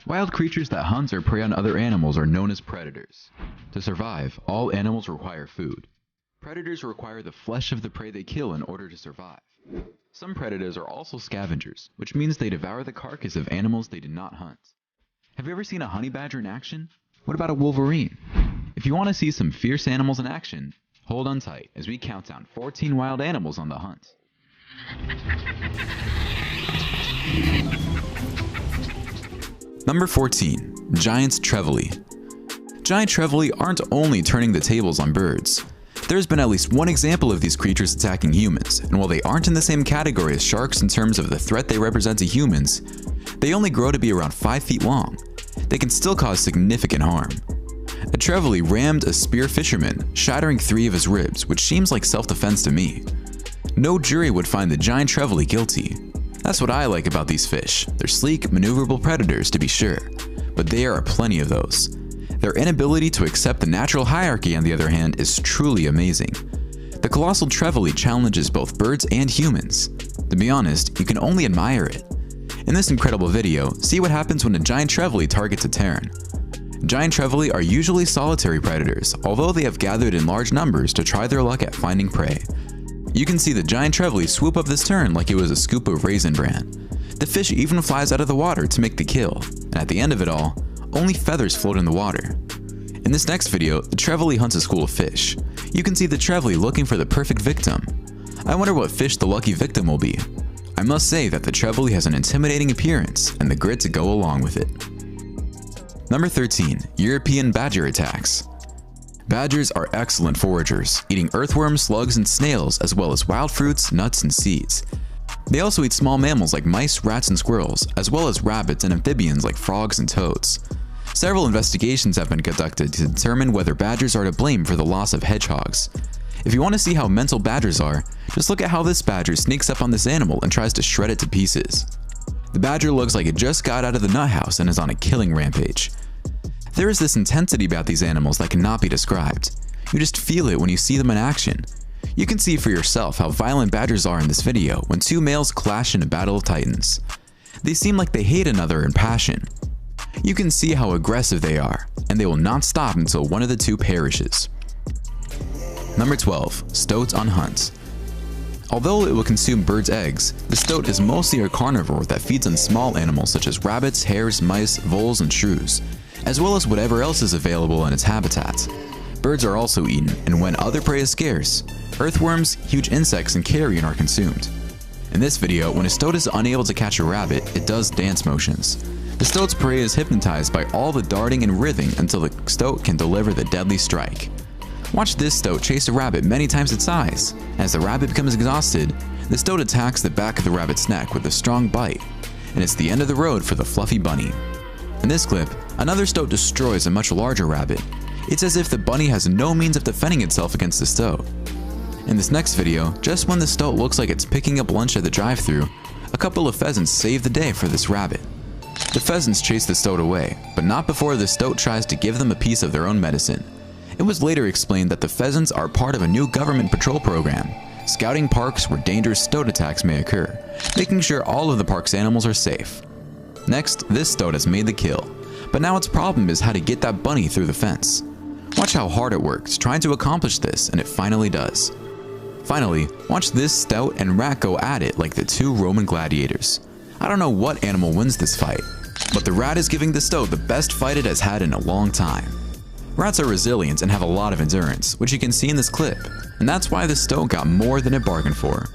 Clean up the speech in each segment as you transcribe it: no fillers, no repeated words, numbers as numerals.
Wild creatures that hunt or prey on other animals are known as predators. To survive, all animals require food. Predators require the flesh of the prey they kill in order to survive. Some predators are also scavengers, which means they devour the carcass of animals they did not hunt. Have you ever seen a honey badger in action? What about a wolverine? If you want to see some fierce animals in action, hold on tight as we count down 14 wild animals on the hunt. Number 14. Giant Trevally. Giant Trevally aren't only turning the tables on birds. There's been at least one example of these creatures attacking humans, and while they aren't in the same category as sharks in terms of the threat they represent to humans, they only grow to be around 5 feet long. They can still cause significant harm. A Trevally rammed a spear fisherman, shattering 3 of his ribs, which seems like self-defense to me. No jury would find the giant Trevally guilty. That's what I like about these fish. They're sleek, maneuverable predators to be sure, but there are plenty of those. Their inability to accept the natural hierarchy, on the other hand, is truly amazing. The colossal Trevally challenges both birds and humans. To be honest, you can only admire it. In this incredible video, see what happens when a giant Trevally targets a Terran. Giant Trevally are usually solitary predators, although they have gathered in large numbers to try their luck at finding prey. You can see the giant Trevally swoop up this Terran like it was a scoop of Raisin Bran. The fish even flies out of the water to make the kill, and at the end of it all, only feathers float in the water. In this next video, the Trevally hunts a school of fish. You can see the Trevally looking for the perfect victim. I wonder what fish the lucky victim will be. I must say that the Trevally has an intimidating appearance and the grit to go along with it. Number 13. European Badger Attacks. Badgers are excellent foragers, eating earthworms, slugs, and snails, as well as wild fruits, nuts, and seeds. They also eat small mammals like mice, rats, and squirrels, as well as rabbits and amphibians like frogs and toads. Several investigations have been conducted to determine whether badgers are to blame for the loss of hedgehogs. If you want to see how mental badgers are, just look at how this badger sneaks up on this animal and tries to shred it to pieces. The badger looks like it just got out of the nut house and is on a killing rampage. There is this intensity about these animals that cannot be described. You just feel it when you see them in action. You can see for yourself how violent badgers are in this video when 2 males clash in a battle of titans. They seem like they hate another in passion. You can see how aggressive they are, and they will not stop until one of the 2 perishes. Number 12. Stoat on hunt. Although it will consume birds' eggs, the stoat is mostly a carnivore that feeds on small animals such as rabbits, hares, mice, voles, and shrews, as well as whatever else is available in its habitat. Birds are also eaten, and when other prey is scarce, earthworms, huge insects, and carrion are consumed. In this video, when a stoat is unable to catch a rabbit, it does dance motions. The stoat's prey is hypnotized by all the darting and writhing until the stoat can deliver the deadly strike. Watch this stoat chase a rabbit many times its size. As the rabbit becomes exhausted, the stoat attacks the back of the rabbit's neck with a strong bite, and it's the end of the road for the fluffy bunny. In this clip, another stoat destroys a much larger rabbit. It's as if the bunny has no means of defending itself against the stoat. In this next video, just when the stoat looks like it's picking up lunch at the drive-thru, a couple of pheasants save the day for this rabbit. The pheasants chase the stoat away, but not before the stoat tries to give them a piece of their own medicine. It was later explained that the pheasants are part of a new government patrol program, scouting parks where dangerous stoat attacks may occur, making sure all of the park's animals are safe. Next, this stoat has made the kill, but now its problem is how to get that bunny through the fence. Watch how hard it works trying to accomplish this, and it finally does. Finally, watch this stoat and rat go at it like the 2 Roman gladiators. I don't know what animal wins this fight, but the rat is giving the stoat the best fight it has had in a long time. Rats are resilient and have a lot of endurance, which you can see in this clip, and that's why the stoat got more than it bargained for.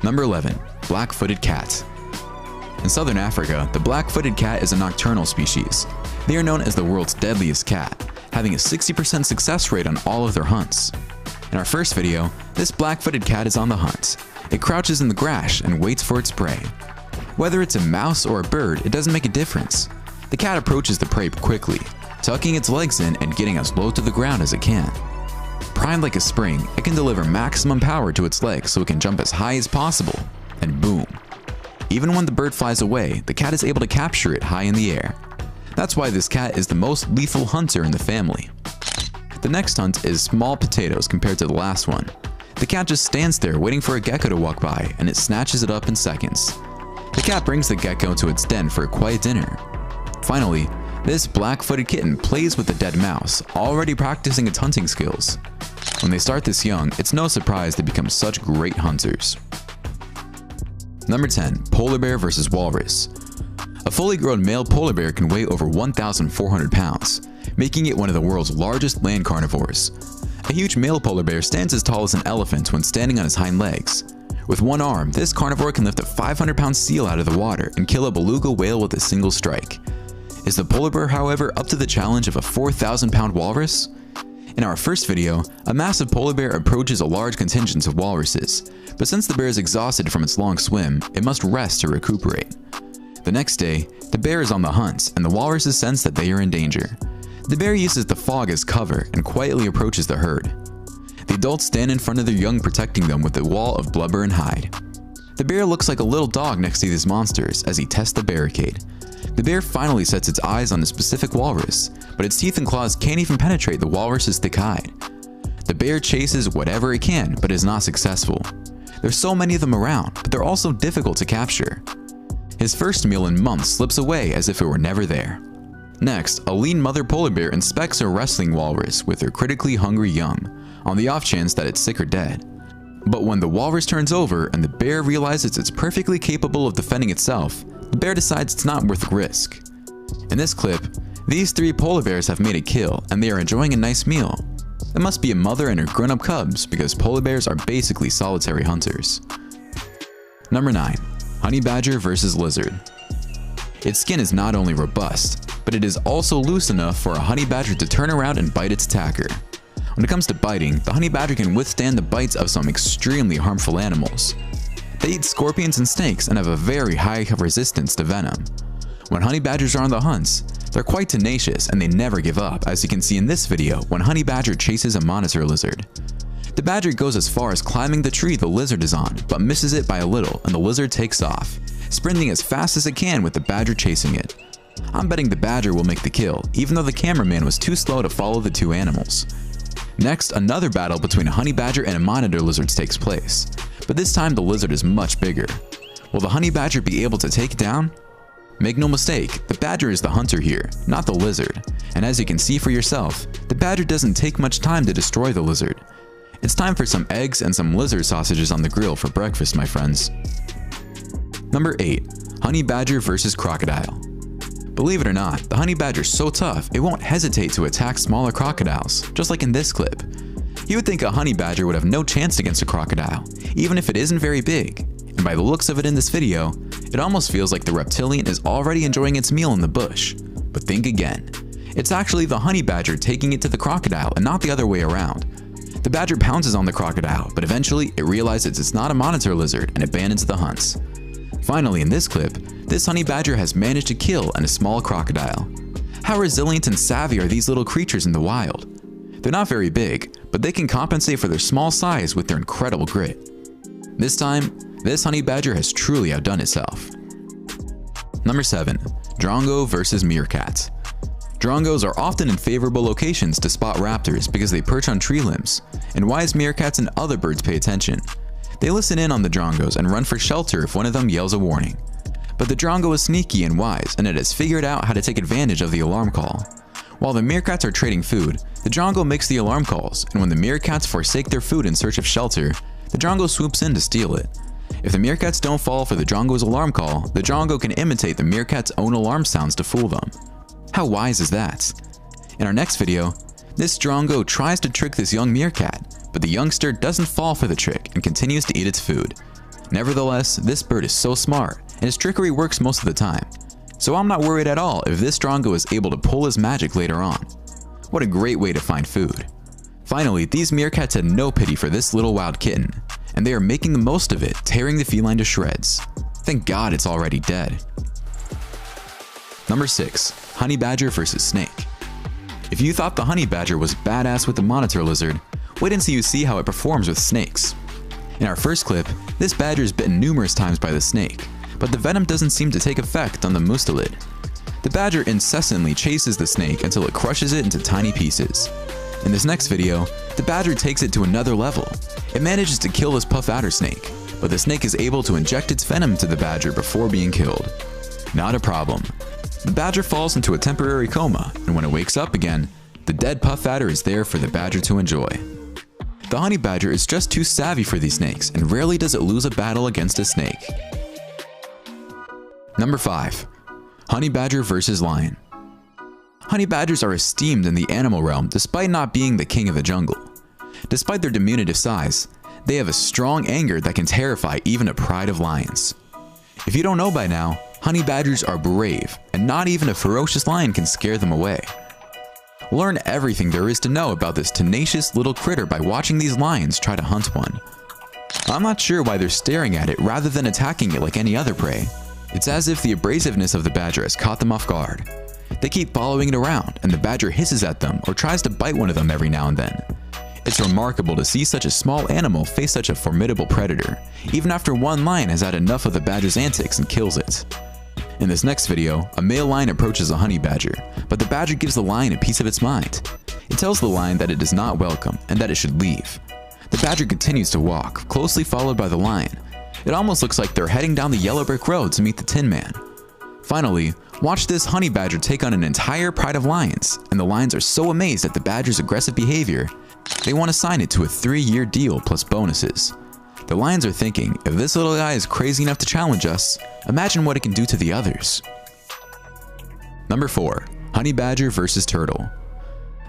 Number 11. Black-footed cat. In southern Africa, the black-footed cat is a nocturnal species. They are known as the world's deadliest cat, having a 60% success rate on all of their hunts. In our first video, this black-footed cat is on the hunt. It crouches in the grass and waits for its prey. Whether it's a mouse or a bird, it doesn't make a difference. The cat approaches the prey quickly, tucking its legs in and getting as low to the ground as it can. Primed like a spring, it can deliver maximum power to its legs so it can jump as high as possible, and boom. Even when the bird flies away, the cat is able to capture it high in the air. That's why this cat is the most lethal hunter in the family. The next hunt is small potatoes compared to the last one. The cat just stands there waiting for a gecko to walk by, and it snatches it up in seconds. The cat brings the gecko to its den for a quiet dinner. Finally, this black-footed kitten plays with the dead mouse, already practicing its hunting skills. When they start this young, it's no surprise they become such great hunters. Number 10. Polar bear versus walrus. A fully grown male polar bear can weigh over 1,400 pounds, making it one of the world's largest land carnivores. A huge male polar bear stands as tall as an elephant when standing on his hind legs. With one arm, this carnivore can lift a 500-pound seal out of the water and kill a beluga whale with a single strike. Is the polar bear, however, up to the challenge of a 4,000-pound walrus? In our first video, a massive polar bear approaches a large contingent of walruses, but since the bear is exhausted from its long swim, it must rest to recuperate. The next day, the bear is on the hunt, and the walruses sense that they are in danger. The bear uses the fog as cover and quietly approaches the herd. The adults stand in front of their young, protecting them with a wall of blubber and hide. The bear looks like a little dog next to these monsters as he tests the barricade. The bear finally sets its eyes on a specific walrus, but its teeth and claws can't even penetrate the walrus's thick hide. The bear chases whatever it can, but is not successful. There's so many of them around, but they're also difficult to capture. His first meal in months slips away as if it were never there. Next, a lean mother polar bear inspects a wrestling walrus with her critically hungry young, on the off chance that it's sick or dead. But when the walrus turns over and the bear realizes it's perfectly capable of defending itself, the bear decides it's not worth the risk. In this clip, these 3 polar bears have made a kill and they are enjoying a nice meal. It must be a mother and her grown-up cubs because polar bears are basically solitary hunters. Number 9. Honey badger versus lizard. Its skin is not only robust, but it is also loose enough for a honey badger to turn around and bite its attacker. When it comes to biting, the honey badger can withstand the bites of some extremely harmful animals. They eat scorpions and snakes and have a very high resistance to venom. When honey badgers are on the hunts, they're quite tenacious and they never give up, as you can see in this video when honey badger chases a monitor lizard. The badger goes as far as climbing the tree the lizard is on, but misses it by a little and the lizard takes off, sprinting as fast as it can with the badger chasing it. I'm betting the badger will make the kill, even though the cameraman was too slow to follow the 2 animals. Next, another battle between a honey badger and a monitor lizard takes place, but this time the lizard is much bigger. Will the honey badger be able to take it down? Make no mistake, the badger is the hunter here, not the lizard, and as you can see for yourself, the badger doesn't take much time to destroy the lizard. It's time for some eggs and some lizard sausages on the grill for breakfast, my friends. Number 8. Honey badger versus crocodile. Believe it or not, the honey badger is so tough it won't hesitate to attack smaller crocodiles, just like in this clip. You would think a honey badger would have no chance against a crocodile, even if it isn't very big, and by the looks of it in this video, it almost feels like the reptilian is already enjoying its meal in the bush. But think again. It's actually the honey badger taking it to the crocodile and not the other way around. The badger pounces on the crocodile, but eventually it realizes it's not a monitor lizard and abandons the hunts. Finally, in this clip, this honey badger has managed to kill a small crocodile. How resilient and savvy are these little creatures in the wild? They're not very big, but they can compensate for their small size with their incredible grit. This time, this honey badger has truly outdone itself. Number 7. Drongo versus meerkat. Drongos are often in favorable locations to spot raptors because they perch on tree limbs, and wise meerkats and other birds pay attention. They listen in on the drongos and run for shelter if one of them yells a warning. But the drongo is sneaky and wise, and it has figured out how to take advantage of the alarm call. While the meerkats are trading food, the drongo makes the alarm calls, and when the meerkats forsake their food in search of shelter, the drongo swoops in to steal it. If the meerkats don't fall for the drongo's alarm call, the drongo can imitate the meerkat's own alarm sounds to fool them. How wise is that? In our next video, this drongo tries to trick this young meerkat, but the youngster doesn't fall for the trick and continues to eat its food. Nevertheless, this bird is so smart, and his trickery works most of the time. So I'm not worried at all if this drongo is able to pull his magic later on. What a great way to find food. Finally, these meerkats had no pity for this little wild kitten, and they are making the most of it, tearing the feline to shreds. Thank God it's already dead. Number 6. Honey badger versus snake. If you thought the honey badger was badass with the monitor lizard, wait until you see how it performs with snakes. In our first clip, this badger is bitten numerous times by the snake, but the venom doesn't seem to take effect on the mustelid. The badger incessantly chases the snake until it crushes it into tiny pieces. In this next video, the badger takes it to another level. It manages to kill this puff adder snake, but the snake is able to inject its venom to the badger before being killed. Not a problem. the badger falls into a temporary coma, and when it wakes up again, the dead puff adder is there for the badger to enjoy. The honey badger is just too savvy for these snakes, and rarely does it lose a battle against a snake. Number 5. Honey badger versus lion. Honey badgers are esteemed in the animal realm despite not being the king of the jungle. Despite their diminutive size, they have a strong anger that can terrify even a pride of lions. If you don't know by now, honey badgers are brave, and not even a ferocious lion can scare them away. Learn everything there is to know about this tenacious little critter by watching these lions try to hunt one. I'm not sure why they're staring at it rather than attacking it like any other prey. It's as if the abrasiveness of the badger has caught them off guard. They keep following it around, and the badger hisses at them or tries to bite one of them every now and then. It's remarkable to see such a small animal face such a formidable predator, even after one lion has had enough of the badger's antics and kills it. In this next video, a male lion approaches a honey badger, but the badger gives the lion a piece of its mind. It tells the lion that it is not welcome and that it should leave. The badger continues to walk, closely followed by the lion. It almost looks like they're heading down the yellow brick road to meet the Tin Man. Finally, watch this honey badger take on an entire pride of lions, and the lions are so amazed at the badger's aggressive behavior, they want to sign it to a 3-year deal plus bonuses. The lions are thinking, if this little guy is crazy enough to challenge us, imagine what it can do to the others. Number 4. Honey badger versus turtle.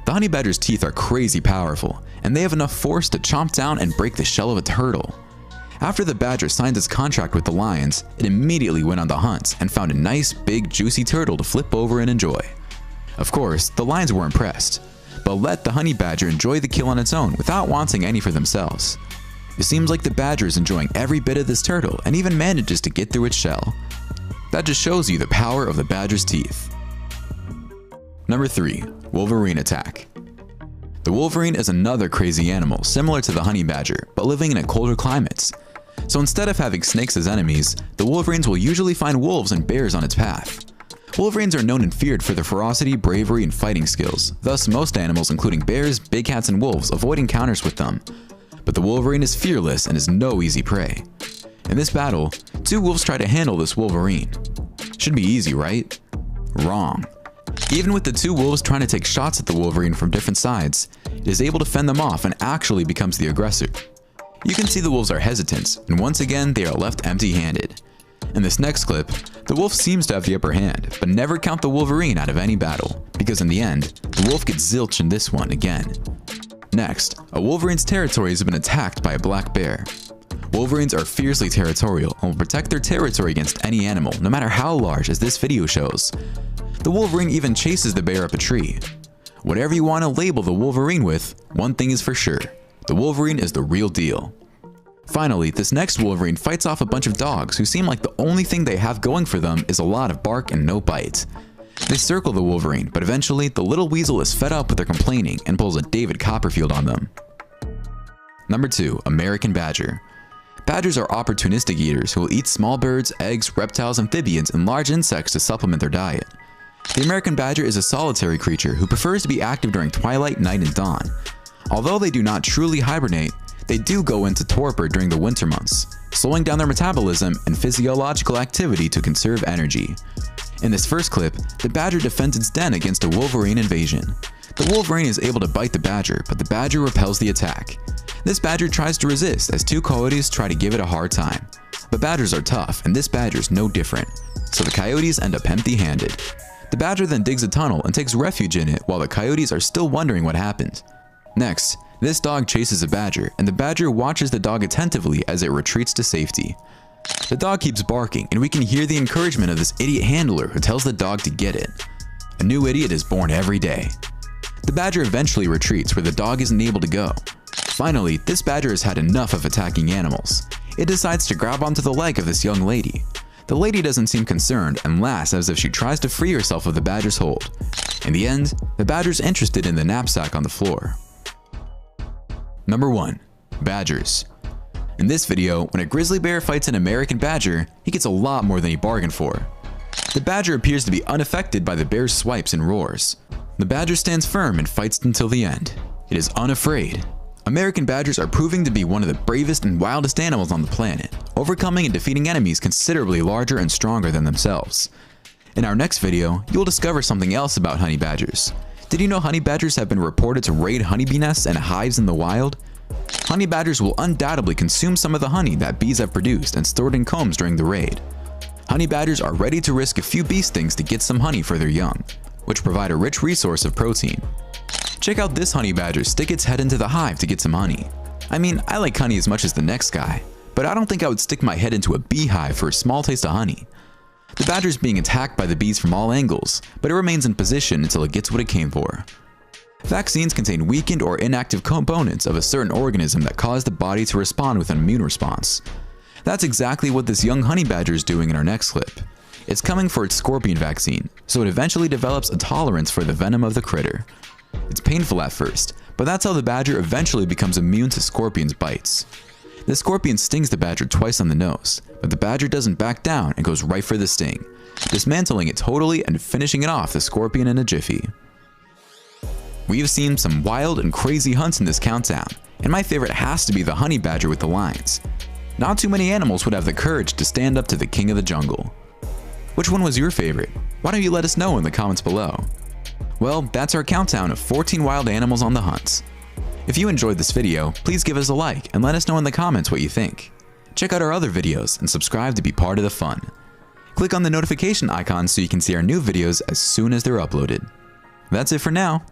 The honey badger's teeth are crazy powerful, and they have enough force to chomp down and break the shell of a turtle. After the badger signed its contract with the lions, it immediately went on the hunt and found a nice, big, juicy turtle to flip over and enjoy. Of course, the lions were impressed, but let the honey badger enjoy the kill on its own without wanting any for themselves. It seems like the badger is enjoying every bit of this turtle and even manages to get through its shell. That just shows you the power of the badger's teeth. Number 3. Wolverine attack. The wolverine is another crazy animal similar to the honey badger, but living in a colder climate. So instead of having snakes as enemies, the wolverines will usually find wolves and bears on its path. Wolverines are known and feared for their ferocity, bravery, and fighting skills, thus most animals including bears, big cats, and wolves avoid encounters with them. But the wolverine is fearless and is no easy prey. In this battle, 2 wolves try to handle this wolverine. Should be easy, right? Wrong. Even with the 2 wolves trying to take shots at the wolverine from different sides, it is able to fend them off and actually becomes the aggressor. You can see the wolves are hesitant, and once again they are left empty-handed. In this next clip, the wolf seems to have the upper hand, but never count the wolverine out of any battle, because in the end, the wolf gets zilch in this one again. Next, a wolverine's territory has been attacked by a black bear. Wolverines are fiercely territorial and will protect their territory against any animal, no matter how large, as this video shows. The wolverine even chases the bear up a tree. Whatever you want to label the wolverine with, one thing is for sure, the wolverine is the real deal. Finally, this next wolverine fights off a bunch of dogs who seem like the only thing they have going for them is a lot of bark and no bite. They circle the wolverine, but eventually the little weasel is fed up with their complaining and pulls a David Copperfield on them. Number 2. American badger. Badgers are opportunistic eaters who will eat small birds, eggs, reptiles, amphibians, and large insects to supplement their diet. The American badger is a solitary creature who prefers to be active during twilight, night, and dawn. Although they do not truly hibernate, they do go into torpor during the winter months, slowing down their metabolism and physiological activity to conserve energy. In this first clip, the badger defends its den against a wolverine invasion. The wolverine is able to bite the badger, but the badger repels the attack. This badger tries to resist as 2 coyotes try to give it a hard time. But badgers are tough, and this badger is no different, so the coyotes end up empty-handed. The badger then digs a tunnel and takes refuge in it while the coyotes are still wondering what happened. Next, this dog chases a badger, and the badger watches the dog attentively as it retreats to safety. The dog keeps barking, and we can hear the encouragement of this idiot handler who tells the dog to get it. A new idiot is born every day. The badger eventually retreats where the dog isn't able to go. Finally, this badger has had enough of attacking animals. It decides to grab onto the leg of this young lady. The lady doesn't seem concerned and laughs as if she tries to free herself of the badger's hold. In the end, the badger's interested in the knapsack on the floor. Number 1. Badgers. In this video, when a grizzly bear fights an American badger, he gets a lot more than he bargained for. The badger appears to be unaffected by the bear's swipes and roars. The badger stands firm and fights until the end. It is unafraid. American badgers are proving to be one of the bravest and wildest animals on the planet, overcoming and defeating enemies considerably larger and stronger than themselves. In our next video, you will discover something else about honey badgers. Did you know honey badgers have been reported to raid honeybee nests and hives in the wild? Honey badgers will undoubtedly consume some of the honey that bees have produced and stored in combs during the raid. Honey badgers are ready to risk a few bee stings to get some honey for their young, which provide a rich resource of protein. Check out this honey badger stick its head into the hive to get some honey. I mean, I like honey as much as the next guy, but I don't think I would stick my head into a beehive for a small taste of honey. The badger is being attacked by the bees from all angles, but it remains in position until it gets what it came for. Vaccines contain weakened or inactive components of a certain organism that cause the body to respond with an immune response. That's exactly what this young honey badger is doing in our next clip. It's coming for its scorpion vaccine, so it eventually develops a tolerance for the venom of the critter. It's painful at first, but that's how the badger eventually becomes immune to scorpions' bites. The scorpion stings the badger twice on the nose, but the badger doesn't back down and goes right for the sting, dismantling it totally and finishing it off the scorpion in a jiffy. We've seen some wild and crazy hunts in this countdown, and my favorite has to be the honey badger with the lines. Not too many animals would have the courage to stand up to the king of the jungle. Which one was your favorite? Why don't you let us know in the comments below? Well, that's our countdown of 14 wild animals on the hunt. If you enjoyed this video, please give us a like and let us know in the comments what you think. Check out our other videos and subscribe to be part of the fun. Click on the notification icon so you can see our new videos as soon as they're uploaded. That's it for now.